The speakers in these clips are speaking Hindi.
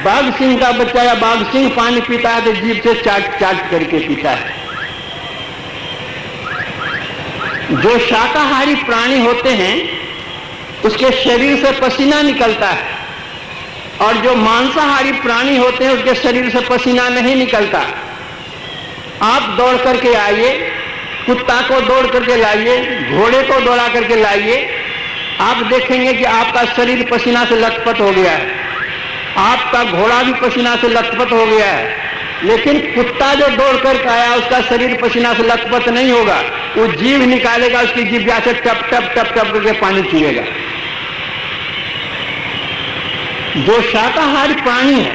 बाघ सिंह का बच्चा या बाघ सिंह पानी पीता है तो जीभ से चाट चाट करके पीता है। जो शाकाहारी प्राणी होते हैं उसके शरीर से पसीना निकलता है, और जो मांसाहारी प्राणी होते हैं उसके शरीर से पसीना नहीं निकलता। आप दौड़ करके आइए, कुत्ता को दौड़ करके लाइए, घोड़े को दौड़ा करके लाइए, आप देखेंगे कि आपका शरीर पसीना से लथपथ हो गया है, आपका घोड़ा भी पसीना से लथपथ हो गया है। लेकिन कुत्ता जो दौड़ कर आया उसका शरीर पसीना से लथपथ नहीं होगा, वो जीभ निकालेगा, उसकी जीभ से टप टप टप टप करके पानी पीएगा। जो शाकाहारी प्राणी है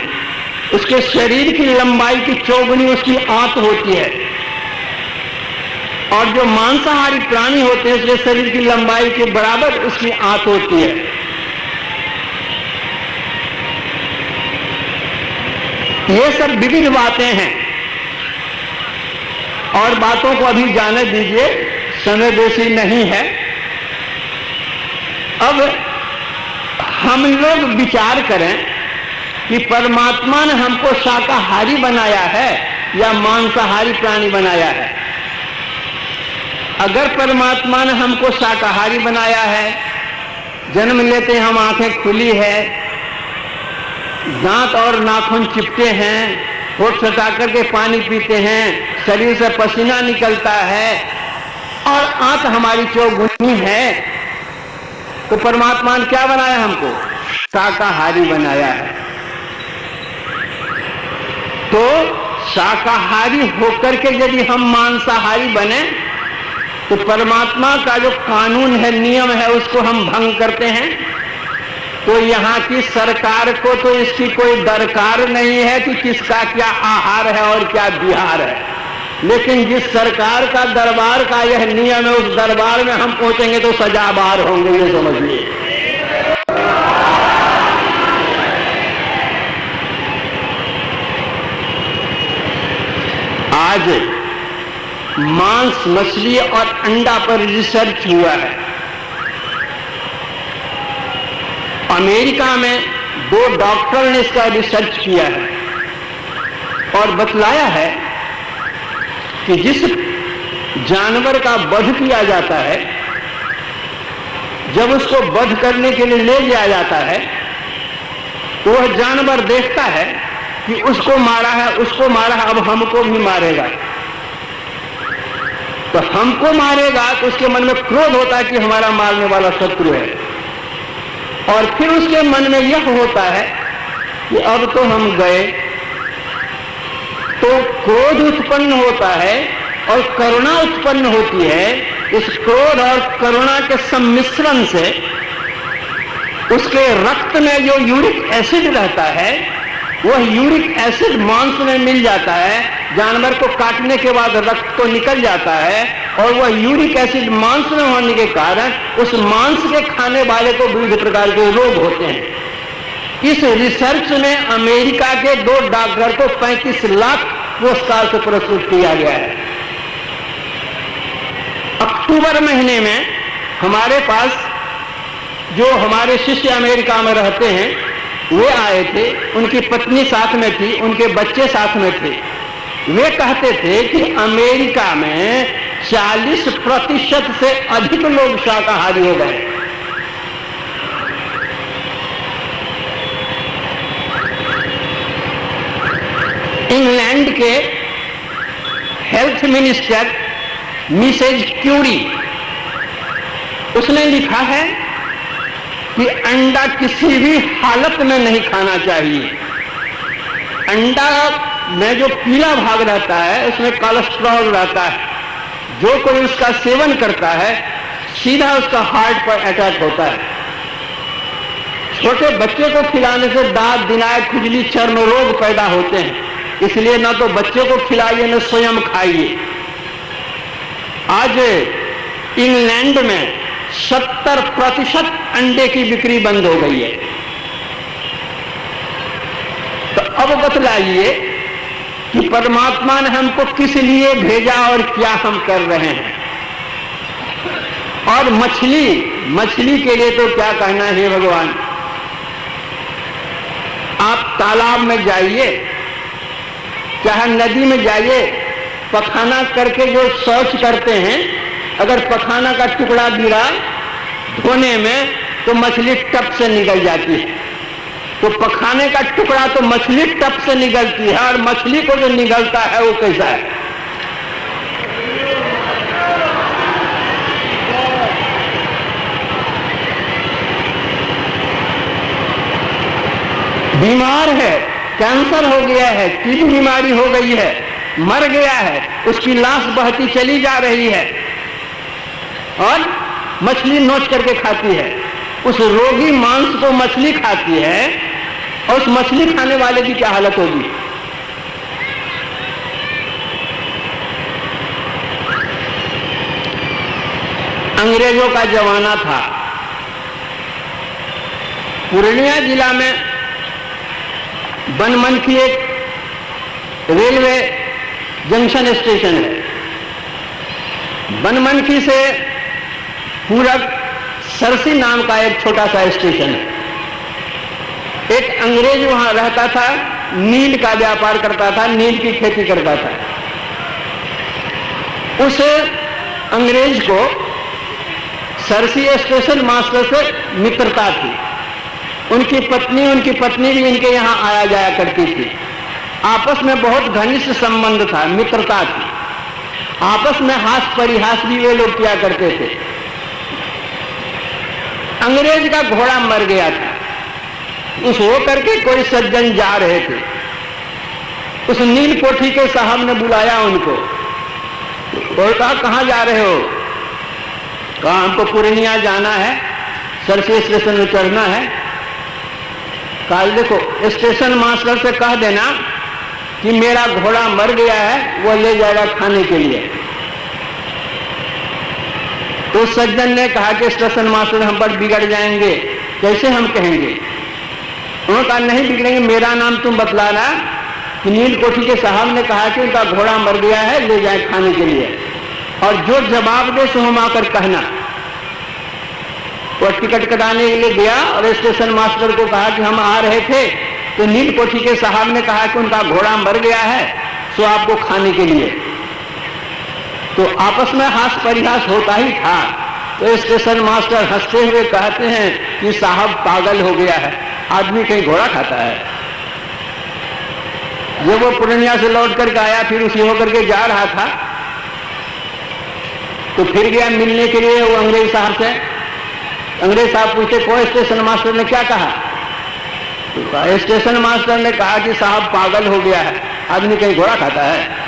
उसके शरीर की लंबाई की चौगुनी उसकी आंत होती है, और जो मांसाहारी प्राणी होते हैं उसके शरीर की लंबाई के बराबर उसकी आंत होती है। ये सब विविध बातें हैं, और बातों को अभी जाने दीजिए, समय बेसी नहीं है। अब हम लोग विचार करें कि परमात्मा ने हमको शाकाहारी बनाया है या मांसाहारी प्राणी बनाया है। अगर परमात्मा ने हमको शाकाहारी बनाया है, जन्म लेते हम आंखें खुली है, दांत और नाखून चिपटे हैं, होठ सटा करके पानी पीते हैं, शरीर से पसीना निकलता है और आंत हमारी चौगुनी है, तो परमात्मा ने क्या बनाया? हमको शाकाहारी बनाया है। तो शाकाहारी होकर के यदि हम मांसाहारी बने तो परमात्मा का जो कानून है, नियम है, उसको हम भंग करते हैं। तो यहाँ की सरकार को तो इसकी कोई दरकार नहीं है कि किसका क्या आहार है और क्या विहार है, लेकिन जिस सरकार का दरबार का यह नियम है उस दरबार में हम पहुंचेंगे तो सजाबार होंगे, ये समझिए। आज मांस, मछली और अंडा पर रिसर्च हुआ है। अमेरिका में 2 डॉक्टर ने इसका रिसर्च किया है और बतलाया है कि जिस जानवर का वध किया जाता है, जब उसको वध करने के लिए ले जाया जाता है तो वह जानवर देखता है कि उसको मारा है, उसको मारा है, अब हमको भी मारेगा। तो हमको मारेगा तो उसके मन में क्रोध होता है कि हमारा मारने वाला शत्रु है, और फिर उसके मन में यह होता है कि अब तो हम गए। तो क्रोध उत्पन्न होता है और करुणा उत्पन्न होती है। इस क्रोध और करुणा के सम्मिश्रण से उसके रक्त में जो यूरिक एसिड रहता है वह यूरिक एसिड मांस में मिल जाता है। जानवर को काटने के बाद रक्त तो निकल जाता है और वह यूरिक एसिड मांस में होने के कारण उस मांस के खाने वाले को विविध प्रकार के रोग होते हैं। इस रिसर्च में अमेरिका के 2 डॉक्टर को 35 लाख पुरस्कार से पुरस्कृत किया गया है। अक्टूबर महीने में हमारे पास जो हमारे शिष्य अमेरिका में रहते हैं वे आए थे, उनकी पत्नी साथ में थी, उनके बच्चे साथ में थे। वे कहते थे कि अमेरिका में 40% से अधिक लोग शाकाहारी हो गए। इंग्लैंड के हेल्थ मिनिस्टर मिसेज क्यूरी, उसने लिखा है कि अंडा किसी भी हालत में नहीं खाना चाहिए। अंडा में जो पीला भाग रहता है उसमें कोलेस्ट्रॉल रहता है। जो कोई उसका सेवन करता है सीधा उसका हार्ट पर अटैक होता है। छोटे बच्चे को खिलाने से दांत, दिनाय, खुजली, चर्म रोग पैदा होते हैं, इसलिए ना तो बच्चे को खिलाइए न स्वयं खाइए। आज इंग्लैंड में 70% अंडे की बिक्री बंद हो गई है। तो अब बतलाइए कि परमात्मा ने हमको किस लिए भेजा और क्या हम कर रहे हैं। और मछली के लिए तो क्या कहना है भगवान। आप तालाब में जाइए, चाहे नदी में जाइए, पखाना करके जो शौच करते हैं, अगर पखाना का टुकड़ा गिरा धोने में तो मछली टप से निकल जाती है। तो पखाने का टुकड़ा तो मछली टप से निकलती है, और मछली को जो निकलता है वो कैसा है? बीमार है, कैंसर हो गया है, किडनी बीमारी हो गई है, मर गया है, उसकी लाश बहती चली जा रही है और मछली नोच करके खाती है। उस रोगी मांस को मछली खाती है और उस मछली खाने वाले की क्या हालत होगी? अंग्रेजों का जमाना था। पूर्णिया जिला में बनमनखी एक रेलवे जंक्शन स्टेशन है। बनमनखी से पूरब सरसी नाम का एक छोटा सा स्टेशन है। एक अंग्रेज वहां रहता था, नील का व्यापार करता था, नील की खेती करता था। उस अंग्रेज को सरसी स्टेशन मास्टर से मित्रता थी। उनकी पत्नी भी इनके यहाँ आया जाया करती थी। आपस में बहुत घनिष्ठ संबंध था, मित्रता थी। आपस में हास परिहास भी वे लोग किया करते थे। अंग्रेज का घोड़ा मर गया था। उस हो करके कोई सज्जन जा रहे थे। उस नील कोठी के साहब ने बुलाया उनको और कहा, कहां जा रहे हो? कहा, हमको पूर्णिया जाना है, सरसी स्टेशन में चढ़ना है। कहा, देखो स्टेशन मास्टर से कह देना कि मेरा घोड़ा मर गया है, वो ले जाएगा खाने के लिए। तो सज्जन ने कहा कि स्टेशन मास्टर हम पर बिगड़ जाएंगे, कैसे हम कहेंगे? उन्होंने कहा, नहीं बिगड़ेंगे, मेरा नाम तुम बतलाना कि नील कोठी के साहब ने कहा कि उनका घोड़ा मर गया है, ले जाए खाने के लिए, और जो जवाब दे सो हम आकर कहना। वो टिकट कटाने के लिए गया और स्टेशन मास्टर को कहा कि हम आ रहे थे, तो नील कोठी के साहब ने कहा कि उनका घोड़ा मर गया है, सो आपको खाने के लिए। तो आपस में हास परिहास होता ही था। तो स्टेशन मास्टर हंसते हुए कहते हैं कि साहब पागल हो गया है, आदमी कहीं घोड़ा खाता है। जब वो पूर्णिया से लौट करके आया, फिर उसी होकर के जा रहा था, तो फिर गया मिलने के लिए वो अंग्रेज साहब से। अंग्रेज साहब पूछते, कोई स्टेशन मास्टर ने क्या कहा? तो स्टेशन मास्टर ने कहा कि साहब पागल हो गया है, आदमी कहीं घोड़ा खाता है।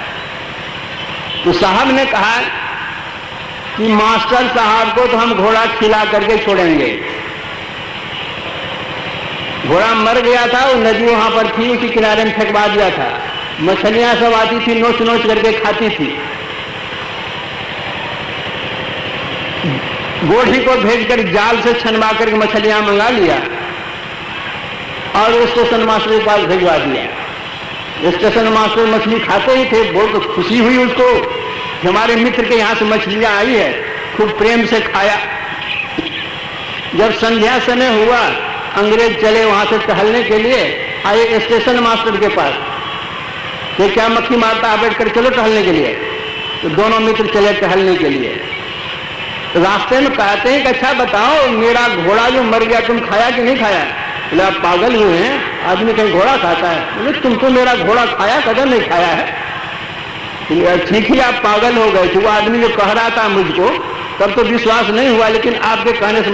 तो साहब ने कहा कि मास्टर साहब को तो हम घोड़ा खिला करके छोड़ेंगे। घोड़ा मर गया था, वो नदी वहां पर थी, उसी किनारे में फेंकवा दिया था। मछलियां सब आती थी, नोच नोच करके खाती थी। गोढ़ी को भेजकर जाल से छनवा करके मछलियां मंगा लिया और स्टेशन मास्टर के पास भेजवा दिया। स्टेशन मास्टर मछली खाते ही थे, बहुत खुशी हुई उसको कि हमारे मित्र के यहाँ से मछलियां आई है, खूब प्रेम से खाया। जब संध्या समय हुआ, अंग्रेज चले वहां से टहलने के लिए, आए स्टेशन मास्टर के पास, ये क्या मक्खी मारता है, बैठ कर चलो टहलने के लिए। तो दोनों मित्र चले टहलने के लिए। तो रास्ते में कहते हैं कि अच्छा बताओ, मेरा घोड़ा जो मर गया तुम खाया कि नहीं खाया? बोले, आप पागल हुए हैं, आदमी कहीं घोड़ा खाता है? बोले, तुम तो मेरा घोड़ा खाया, कदम नहीं खाया है। ठीक ही आप पागल हो गए थे। वो आदमी जो कह रहा था मुझको, तब तो विश्वास नहीं हुआ, लेकिन आपके कहने से